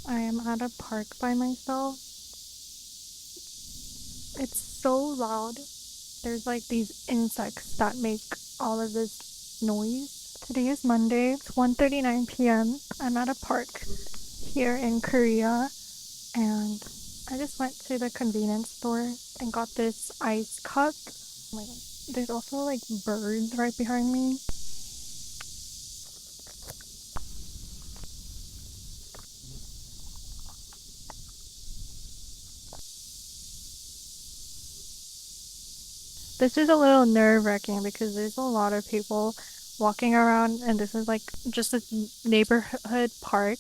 I am at a park by myself. It's so loud. There's like these insects that make all of this noise. Today is Monday. It's 1:39 p.m. I'm at a park here in Korea and I just went to the convenience store and got this ice cup. Oh my god. There's also like birds right behind me. This is a little nerve-wracking because there's a lot of people walking around and this is like just a neighborhood park.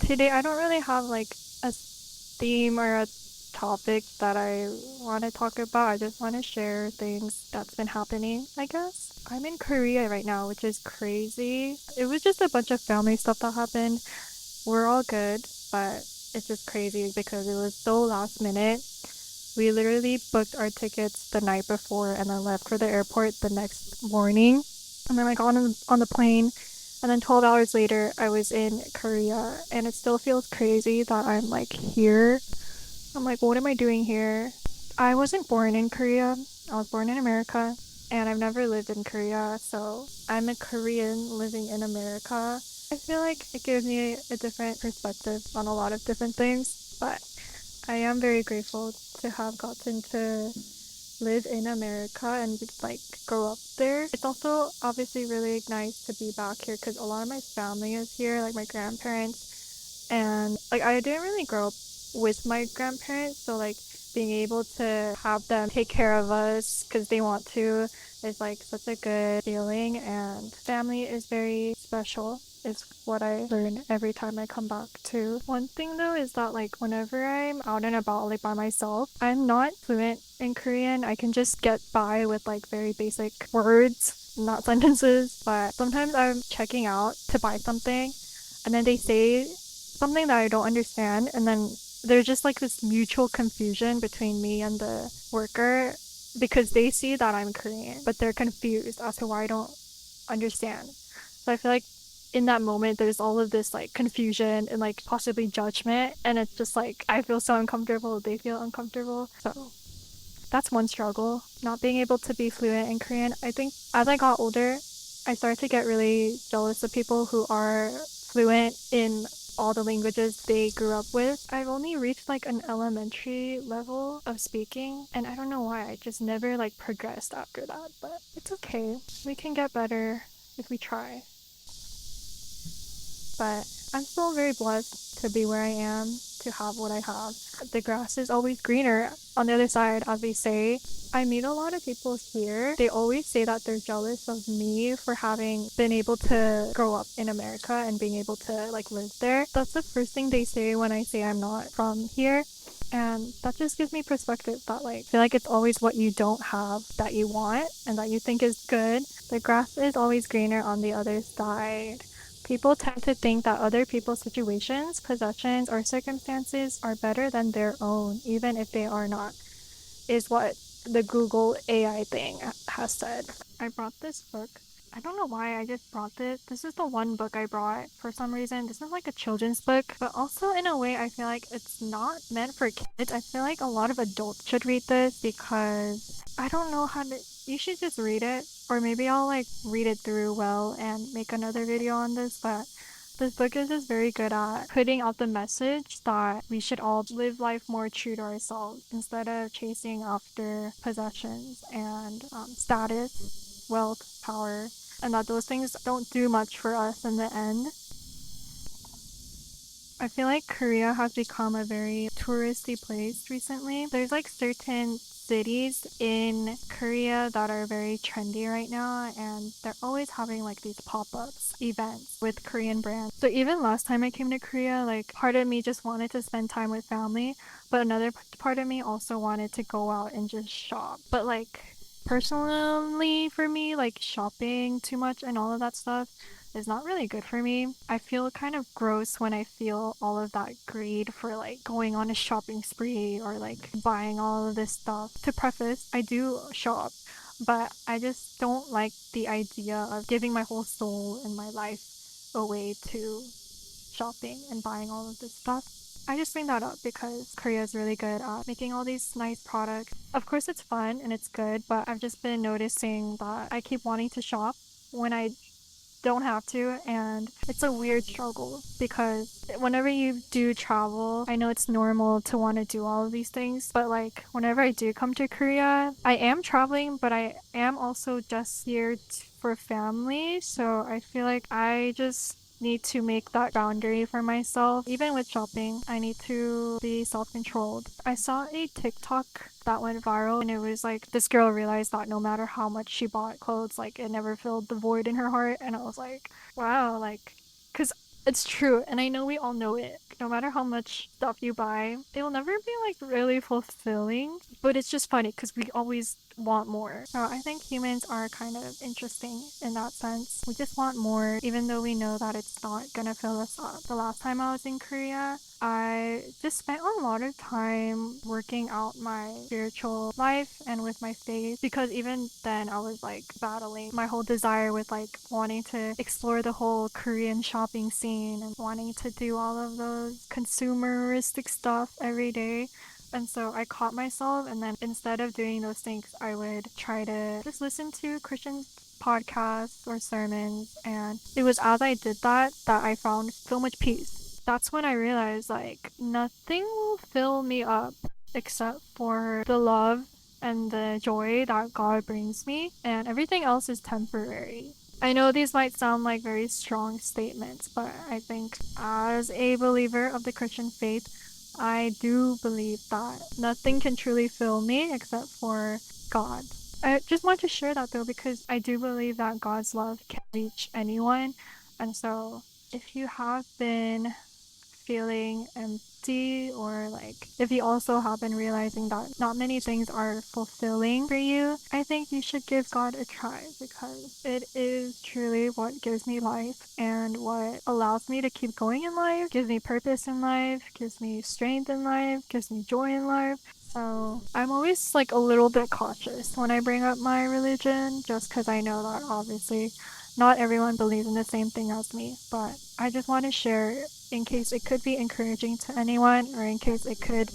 Today I don't really have like a theme or a topic that I want to talk about. I just want to share things that's been happening, I guess. I'm in Korea right now, which is crazy. It was just a bunch of family stuff that happened. We're all good, but it's just crazy because it was so last minute. We literally booked our tickets the night before and then left for the airport the next morning. And then I got on the plane, and then 12 hours later, I was in Korea. And it still feels crazy that I'm like here. I'm like, what am I doing here? I wasn't born in Korea, I was born in America. And I've never lived in Korea, so I'm a Korean living in America. I feel like it gives me a different perspective on a lot of different things, but I am very grateful to have gotten to live in America and like grow up there. It's also obviously really nice to be back here because a lot of my family is here, like my grandparents, and like I didn't really grow up with my grandparents, so like being able to have them take care of us because they want to is like such a good feeling, and family is very special is what I learn every time I come back to. One thing though is that like whenever I'm out and about like by myself, I'm not fluent in Korean. I can just get by with like very basic words, not sentences, but sometimes I'm checking out to buy something and then they say something that I don't understand, and then there's just like this mutual confusion between me and the worker because they see that I'm Korean, but they're confused as to why I don't understand. So I feel like in that moment, there's all of this like confusion and like possibly judgment, and it's just like I feel so uncomfortable, they feel uncomfortable. So that's one struggle, not being able to be fluent in Korean. I think as I got older, I started to get really jealous of people who are fluent in all the languages they grew up with. I've only reached like an elementary level of speaking, and I don't know why. I just never like progressed after that, but it's okay. We can get better if we try. But I'm still very blessed to be where I am, to have what I have. The grass is always greener on the other side, as they say. I meet a lot of people here. They always say that they're jealous of me for having been able to grow up in America and being able to like live there. That's the first thing they say when I say I'm not from here. And that just gives me perspective that like I feel like it's always what you don't have that you want and that you think is good. The grass is always greener on the other side. People tend to think that other people's situations, possessions, or circumstances are better than their own, even if they are not, is what the Google AI thing has said. I brought this book. I don't know why I just brought this. This is the one book I brought for some reason. This is like a children's book, but also in a way I feel like it's not meant for kids. I feel like a lot of adults should read this because I don't know how to. You should just read it, or maybe I'll like read it through well and make another video on this, but this book is just very good at putting out the message that we should all live life more true to ourselves instead of chasing after possessions and status, wealth, power, and that those things don't do much for us in the end. I feel like Korea has become a very touristy place recently. There's like certain cities in Korea that are very trendy right now, and they're always having like these pop-ups events with Korean brands. So even last time I came to Korea, like part of me just wanted to spend time with family, but another part of me also wanted to go out and just shop. But like personally for me, like shopping too much and all of that stuff is not really good for me. I feel kind of gross when I feel all of that greed for like going on a shopping spree or like buying all of this stuff. To preface, I do shop, but I just don't like the idea of giving my whole soul and my life away to shopping and buying all of this stuff. I just bring that up because Korea is really good at making all these nice products. Of course, it's fun and it's good, but I've just been noticing that I keep wanting to shop when I don't have to, and it's a weird struggle because whenever you do travel, I know it's normal to want to do all of these things, but like whenever I do come to Korea, I am traveling, but I am also just here for family, so I feel like I just need to make that boundary for myself. Even with shopping, I need to be self-controlled. I saw a TikTok that went viral, and it was like this girl realized that no matter how much she bought clothes, like it never filled the void in her heart. And I was like, wow, like, because it's true, and I know we all know it. No matter how much stuff you buy, it will never be like really fulfilling. But it's just funny because we always want more. So I think humans are kind of interesting in that sense. We just want more, even though we know that it's not gonna fill us up. The last time I was in Korea, I just spent a lot of time working out my spiritual life and with my faith, because even then I was like battling my whole desire with like wanting to explore the whole Korean shopping scene and wanting to do all of those consumeristic stuff every day. And so I caught myself, and then instead of doing those things, I would try to just listen to Christian podcasts or sermons. And it was as I did that that I found so much peace. That's when I realized like nothing will fill me up except for the love and the joy that God brings me, and everything else is temporary. I know these might sound like very strong statements, but I think as a believer of the Christian faith, I do believe that nothing can truly fill me except for God. I just want to share that though because I do believe that God's love can reach anyone. And so if you have been feeling empty, or like if you also have been realizing that not many things are fulfilling for you, I think you should give God a try, because it is truly what gives me life and what allows me to keep going in life, gives me purpose in life, gives me strength in life, gives me joy in life. So I'm always like a little bit cautious when I bring up my religion, just because I know that obviously not everyone believes in the same thing as me, but I just want to share in case it could be encouraging to anyone, or in case it could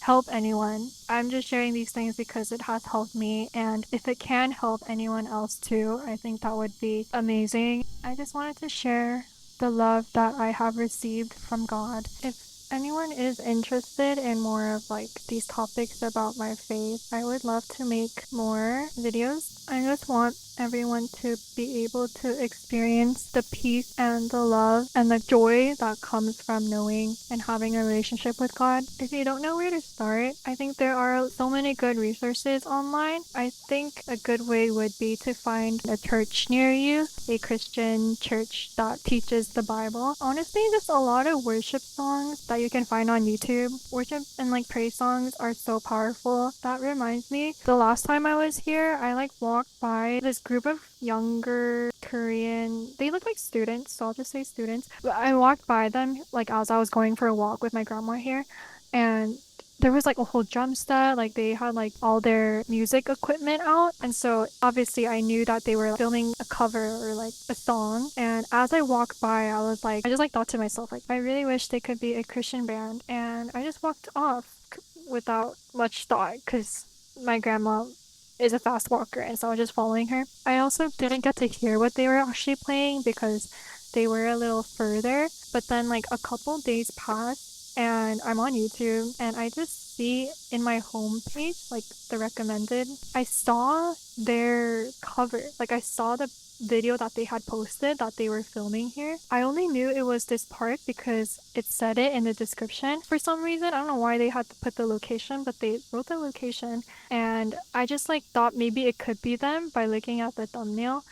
help anyone. I'm just sharing these things because it has helped me, and if it can help anyone else too, I think that would be amazing. I just wanted to share the love that I have received from God. If anyone is interested in more of like these topics about my faith, I would love to make more videos. I just want everyone to be able to experience the peace and the love and the joy that comes from knowing and having a relationship with God. If you don't know where to start, I think there are so many good resources online. I think a good way would be to find a church near you, a Christian church that teaches the Bible. Honestly, just a lot of worship songs that you can find on YouTube. Worship and like praise songs are so powerful. That reminds me, the last time I was here, I like walked by this group of younger Korean, they look like students, so I'll just say students. But I walked by them like as I was going for a walk with my grandma here, and there was like a whole drum set, like they had like all their music equipment out, and so obviously I knew that they were filming a cover or like a song. And as I walked by, I was like, I just like thought to myself, like I really wish they could be a Christian band. And I just walked off without much thought because my grandma is a fast walker, and so I was just following her. I also didn't get to hear what they were actually playing because they were a little further, but then like a couple days passed and I'm on YouTube, and I just see in my homepage, like the recommended, I saw their cover. Like I saw the video that they had posted that they were filming here. I only knew it was this park because it said it in the description. For some reason, I don't know why they had to put the location, but they wrote the location, and I just like thought maybe it could be them by looking at the thumbnail,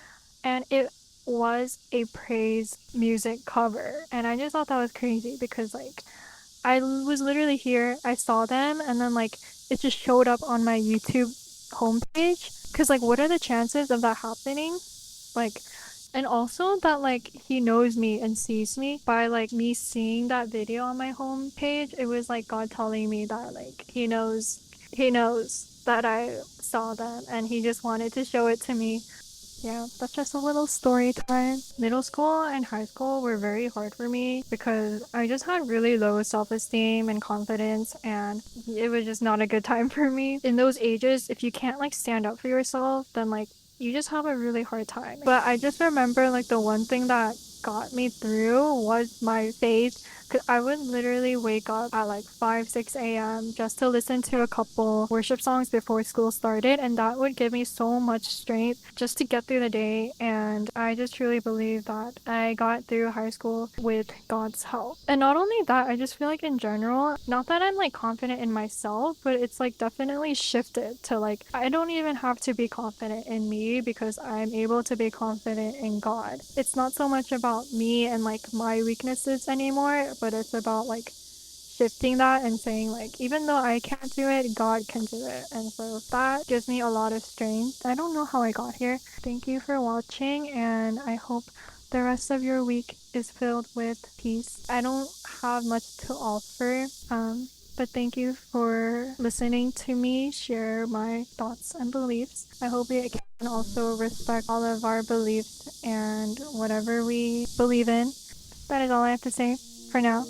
and it was a praise music cover. And I just thought that was crazy because like I was literally here, I saw them, and then like it just showed up on my YouTube homepage. Cause like, what are the chances of that happening? Like, and also that like he knows me and sees me by like me seeing that video on my homepage. It was like God telling me that like he knows that I saw them, and he just wanted to show it to me. Yeah, that's just a little story time. Middle school and high school were very hard for me because I just had really low self esteem and confidence, and it was just not a good time for me. In those ages, if you can't like stand up for yourself, then like you just have a really hard time. But I just remember like the one thing that got me through was my faith. Cause I would literally wake up at like 5, 6 a.m. just to listen to a couple worship songs before school started, and that would give me so much strength just to get through the day. And I just truly believe that I got through high school with God's help. And not only that, I just feel like in general, not that I'm like confident in myself, but it's like definitely shifted to like, I don't even have to be confident in me because I'm able to be confident in God. It's not so much about me and like my weaknesses anymore, but it's about like shifting that and saying like even though I can't do it, God can do it. And so that gives me a lot of strength. I don't know how I got here. Thank you for watching, and I hope the rest of your week is filled with peace. I don't have much to offer, but thank you for listening to me share my thoughts and beliefs. I hope you can also respect all of our beliefs and whatever we believe in. That is all I have to say for now.